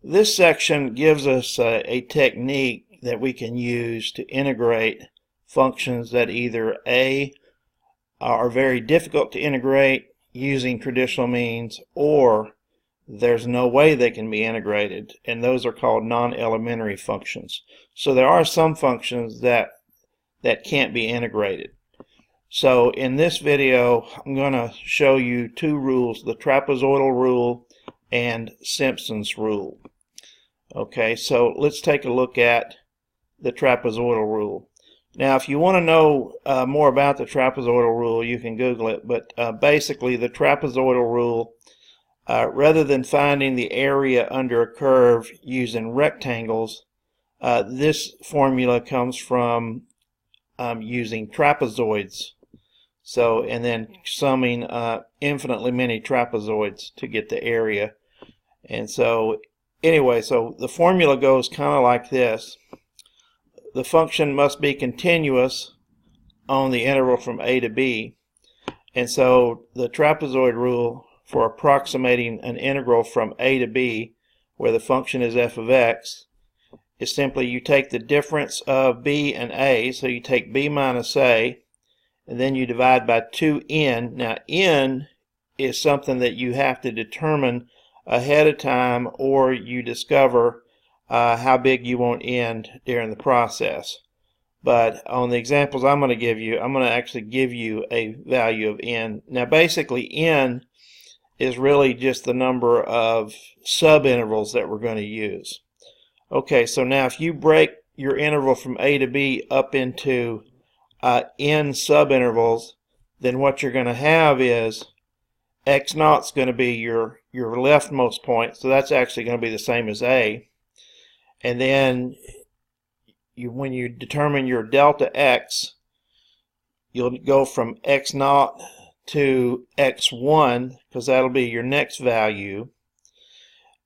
This section gives us a technique that we can use to integrate functions that either A, are very difficult to integrate using traditional means, or there's no way they can be integrated, and those are called non-elementary functions. So there are some functions that can't be integrated. So in this video I'm going to show you two rules, the trapezoidal rule and Simpson's rule. Okay, so let's take a look at the trapezoidal rule. Now if you want to know more about the trapezoidal rule, you can Google it, but basically the trapezoidal rule, rather than finding the area under a curve using rectangles, this formula comes from using trapezoids. So, and then summing infinitely many trapezoids to get the area. And so anyway, so the formula goes kind of like this. The function must be continuous on the interval from a to b. And so the trapezoid rule for approximating an integral from a to b, where the function is f of x, is simply you take the difference of b and a, so you take b minus a, and then you divide by 2n. Now n is something that you have to determine ahead of time, or you discover how big you want n during the process. But on the examples I'm going to give you, I'm going to actually give you a value of n. Now basically n is really just the number of subintervals that we're going to use. Okay, so now if you break your interval from a to b up into n subintervals, then what you're going to have is x naught's going to be your leftmost point, so that's actually going to be the same as a. And then when you determine your delta x, you'll go from x naught to x1, because that'll be your next value,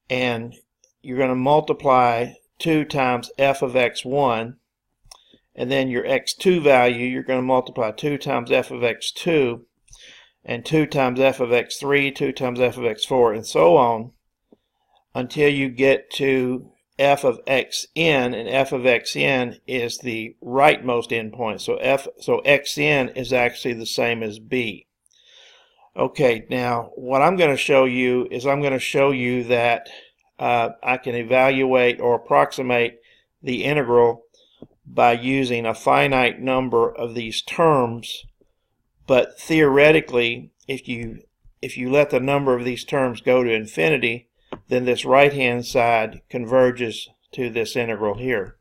and you're going to multiply 2 times f of x1, and then your x2 value, you're going to multiply 2 times f of x2, and 2 times f of x3, 2 times f of x4, and so on, until you get to f of xn, and f of xn is the rightmost endpoint. So xn is actually the same as b. Okay, now what I'm going to show you is I'm going to show you that I can evaluate or approximate the integral by using a finite number of these terms. But theoretically, if you let the number of these terms go to infinity, then this right hand side converges to this integral here.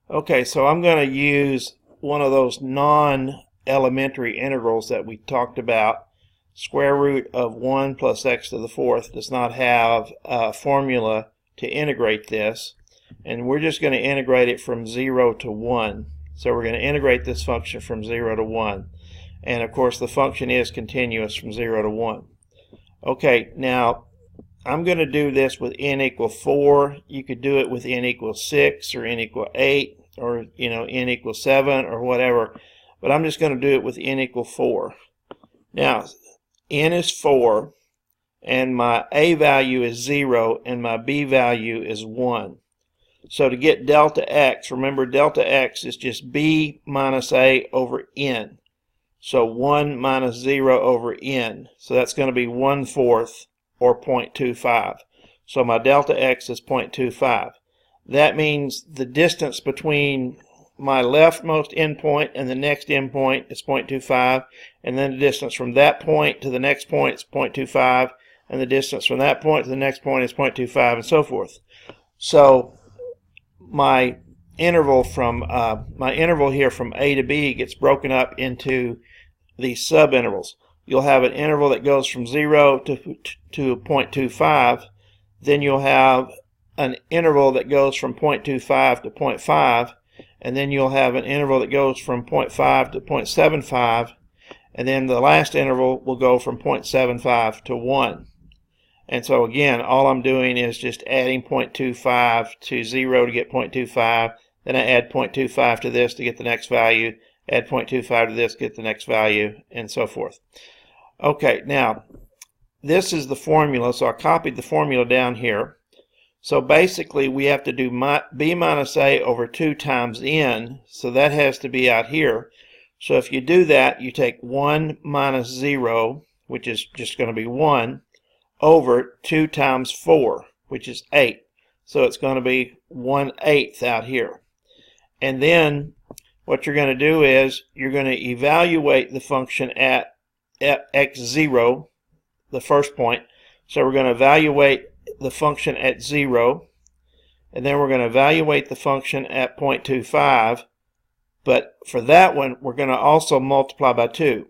Okay, so I'm going to use one of those non-elementary integrals that we talked about. Square root of 1 plus x to the fourth does not have a formula to integrate this, and we're just going to integrate it from 0 to 1. So we're going to integrate this function from 0 to 1. And of course the function is continuous from 0 to 1. Okay, now I'm going to do this with n equal 4. You could do it with n equals 6 or n equal 8 or n equals 7 or whatever. But I'm just going to do it with n equal 4. Now n is 4, and my a value is 0, and my b value is 1. So to get delta x, remember delta x is just b minus a over n. So 1 minus 0 over n. So that's going to be 1/4 or 0.25. So my delta x is 0.25. That means the distance between my leftmost endpoint and the next endpoint is 0.25, and then the distance from that point to the next point is 0.25, and the distance from that point to the next point is 0.25, and so forth. So my interval here from a to b gets broken up into these subintervals. You'll have an interval that goes from 0 to 0.25. Then you'll have an interval that goes from 0.25 to 0.5. And then you'll have an interval that goes from 0.5 to 0.75. And then the last interval will go from 0.75 to 1. And so again, all I'm doing is just adding 0.25 to 0 to get 0.25. Then I add 0.25 to this to get the next value. Add 0.25 to this, get the next value, and so forth. Okay, now this is the formula, so I copied the formula down here. So basically we have to do b minus a over 2 times n, so that has to be out here. So if you do that, you take 1 minus 0, which is just going to be 1, over 2 times 4, which is 8. So it's going to be 1/8 out here. And then what you're going to do is you're going to evaluate the function at x0, the first point. So we're going to evaluate the function at 0, and then we're going to evaluate the function at 0.25, but for that one we're going to also multiply by 2,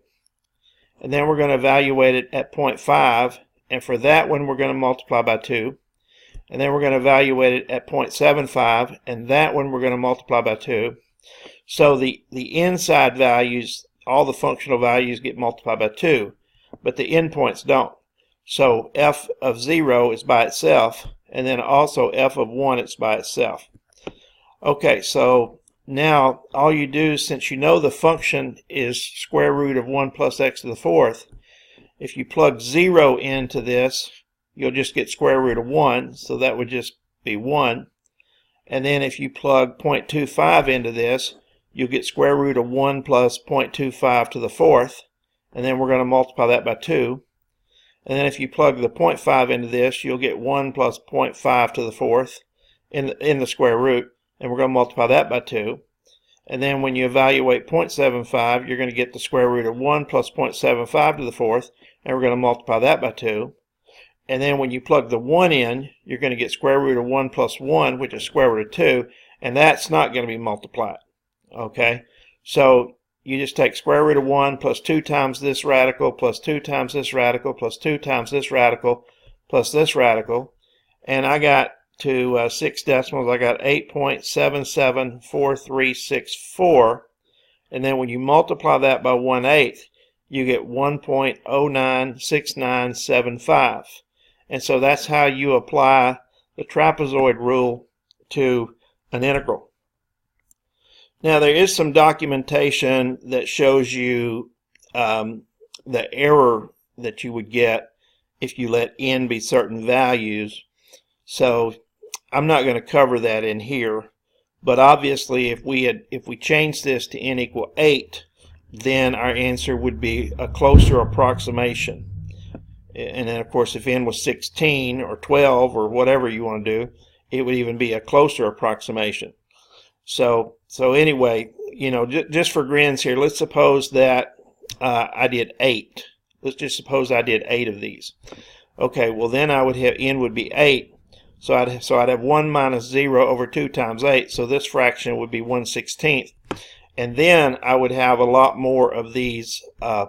and then we're going to evaluate it at 0.5, and for that one we're going to multiply by 2, and then we're going to evaluate it at 0.75, and that one we're going to multiply by 2. So the inside values, all the functional values, get multiplied by 2, but the endpoints don't. So f of 0 is by itself, and then also f of 1 is by itself. Okay, so now all you do, since you know the function is square root of 1 plus x to the 4th, if you plug 0 into this, you'll just get square root of 1, so that would just be 1. And then if you plug 0.25 into this, you'll get square root of 1 plus 0.25 to the 4th, and then we're going to multiply that by 2. And then if you plug the 0.5 into this, you'll get 1 plus 0.5 to the 4th in the square root, and we're going to multiply that by 2. And then when you evaluate 0.75, you're going to get the square root of 1 plus 0.75 to the 4th, and we're going to multiply that by 2. And then when you plug the 1 in, you're going to get square root of 1 plus 1, which is square root of 2, and that's not going to be multiplied. Okay, so you just take square root of 1 plus 2 times this radical plus 2 times this radical plus 2 times this radical plus this radical, and I got to 6 decimals. I got 8.774364, and then when you multiply that by 1/8, you get 1.096975. And so that's how you apply the trapezoid rule to an integral. Now there is some documentation that shows you the error that you would get if you let n be certain values. So I'm not going to cover that in here, but obviously if we change this to n equal 8, then our answer would be a closer approximation. And then of course if n was 16 or 12 or whatever you want to do, it would even be a closer approximation. So anyway, you know, just for grins here, let's suppose that I did 8. Let's just suppose I did 8 of these. Okay, well then I would have n would be 8. So I'd have 1 minus 0 over 2 times 8. So this fraction would be 1/16. And then I would have a lot more of these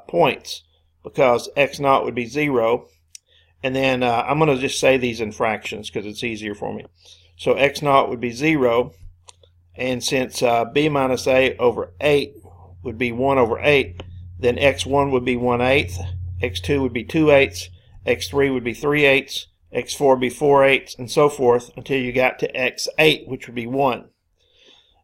points, because x naught would be 0. And then I'm going to just say these in fractions because it's easier for me. So x naught would be 0. And since b minus a over 8 would be 1 over 8, then x1 would be 1/8, x2 would be 2/8, x3 would be 3/8, x4 would be 4/8, and so forth until you got to x8, which would be 1.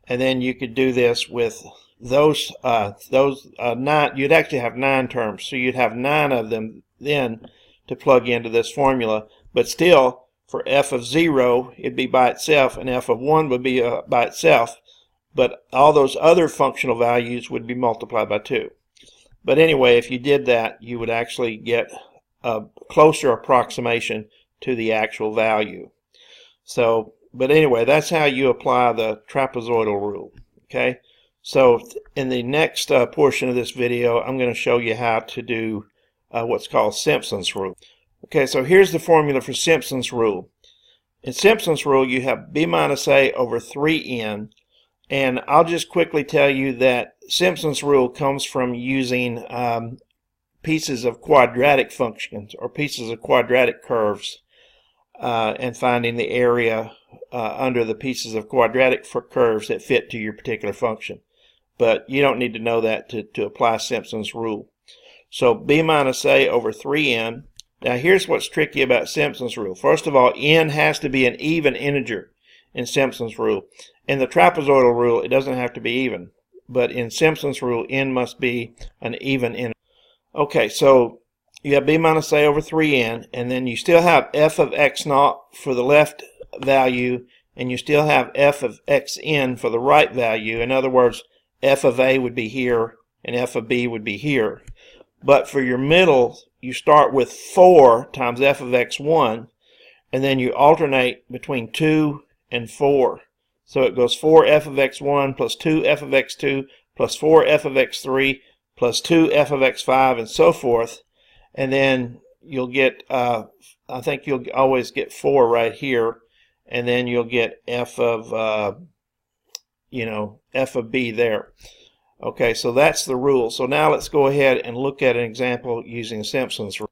And then you could do this with those 9. You'd actually have 9 terms, so you'd have 9 of them then to plug into this formula. But still, for f of 0, it'd be by itself, and f of 1 would be by itself. But all those other functional values would be multiplied by 2. But anyway, if you did that, you would actually get a closer approximation to the actual value. So, but anyway, that's how you apply the trapezoidal rule. Okay, so in the next portion of this video, I'm going to show you how to do what's called Simpson's rule. Okay, so here's the formula for Simpson's rule. In Simpson's rule, you have b minus a over 3n, and I'll just quickly tell you that Simpson's rule comes from using pieces of quadratic functions or pieces of quadratic curves and finding the area under the pieces of quadratic curves that fit to your particular function. But you don't need to know that to apply Simpson's rule. So b minus a over 3n. Now here's what's tricky about Simpson's rule. First of all, n has to be an even integer in Simpson's rule. In the trapezoidal rule, it doesn't have to be even. But in Simpson's rule, n must be an even integer. Okay, so you have b minus a over 3n, and then you still have f of x naught for the left value, and you still have f of xn for the right value. In other words, f of a would be here, and f of b would be here. But for your middle, you start with 4 times f of x1, and then you alternate between 2 and 4. So it goes 4f of x1 plus 2f of x2 plus 4f of x3 plus 2f of x5 and so forth. And then you'll get, I think you'll always get 4 right here. And then you'll get f of, f of b there. Okay, so that's the rule. So now let's go ahead and look at an example using Simpson's rule.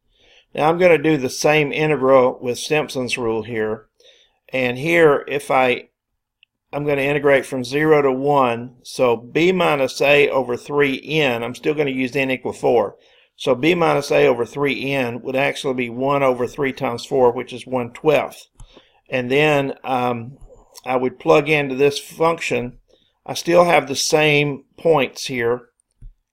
Now I'm going to do the same integral with Simpson's rule here. And here, if I'm going to integrate from 0 to 1, so b minus a over 3n, I'm still going to use n equal 4. So b minus a over 3n would actually be 1 over 3 times 4, which is 1/12. And then I would plug into this function. I still have the same points here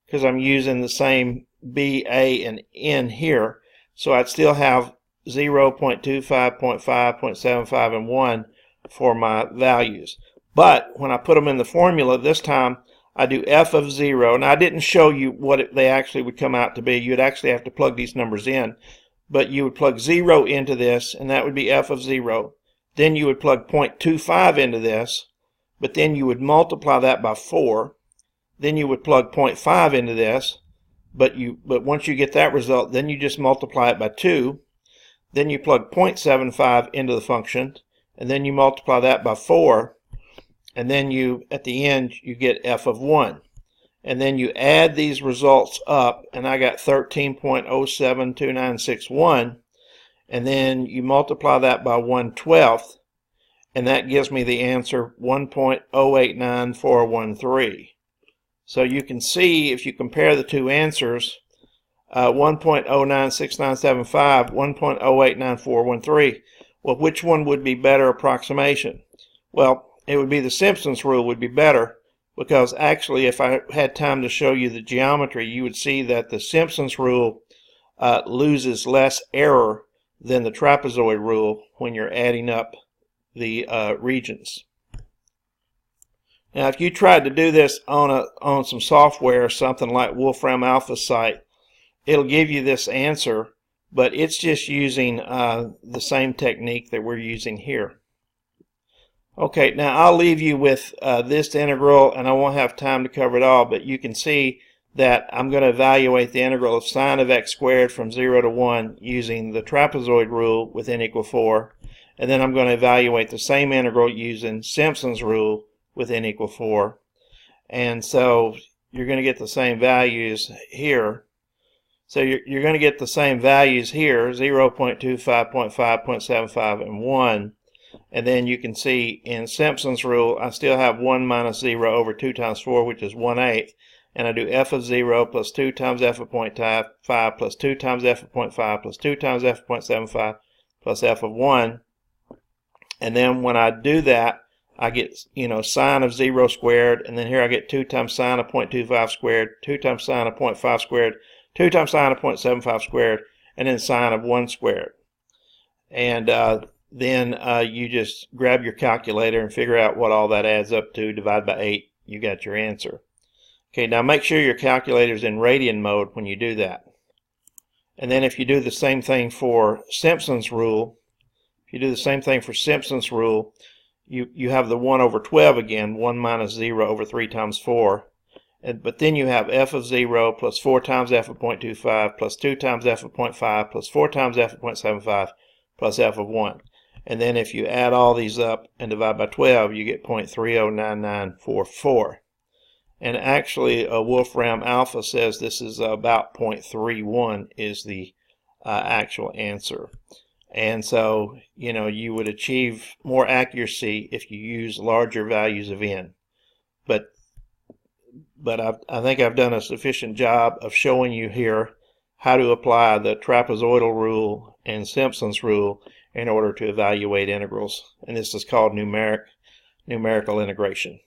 because I'm using the same b, a, and n here. So I'd still have 0, 0.25, 0.5, 0.75, and 1 for my values. But when I put them in the formula, this time I do f of 0. And I didn't show you what they actually would come out to be. You'd actually have to plug these numbers in. But you would plug 0 into this, and that would be f of 0. Then you would plug 0.25 into this, but then you would multiply that by 4. Then you would plug 0.5 into this, but once you get that result, then you just multiply it by 2. Then you plug 0.75 into the function, and then you multiply that by 4. And then at the end, you get f of 1. And then you add these results up, and I got 13.072961. And then you multiply that by 1/12, and that gives me the answer 1.089413. So you can see, if you compare the two answers, 1.096975, 1.089413, well, which one would be better approximation? Well, it would be the Simpson's rule would be better, because actually if I had time to show you the geometry, you would see that the Simpson's rule loses less error than the trapezoid rule when you're adding up the regions. Now, if you tried to do this on some software, something like Wolfram Alpha Site, it'll give you this answer, but it's just using the same technique that we're using here. Okay, now I'll leave you with this integral, and I won't have time to cover it all, but you can see that I'm going to evaluate the integral of sine of x squared from 0 to 1 using the trapezoid rule with n equal 4. And then I'm going to evaluate the same integral using Simpson's rule with n equal 4. And so you're going to get the same values here. So you're going to get the same values here, 0, 0.25, 0.5, 0.75, and 1. And then you can see in Simpson's rule, I still have 1 minus 0 over 2 times 4, which is 1/8. And I do f of 0 plus 2 times f of 0.5 plus 2 times f of 0.5 plus 2 times f of 0.75 plus f of 1. And then when I do that, I get, sine of 0 squared, and then here I get 2 times sine of 0.25 squared, 2 times sine of 0.5 squared, 2 times sine of 0.75 squared, and then sine of 1 squared. And then you just grab your calculator and figure out what all that adds up to, divide by 8, you got your answer. Okay, now make sure your calculator's in radian mode when you do that. And then if you do the same thing for Simpson's rule, you have the 1 over 12 again, 1 minus 0 over 3 times 4. But then you have f of 0 plus 4 times f of 0.25 plus 2 times f of 0.5 plus 4 times f of 0.75 plus f of 1. And then if you add all these up and divide by 12, you get 0.309944. And actually, Wolfram Alpha says this is about 0.31 is the actual answer. And so, you would achieve more accuracy if you use larger values of n. But I think I've done a sufficient job of showing you here how to apply the trapezoidal rule and Simpson's rule in order to evaluate integrals. And this is called numerical integration.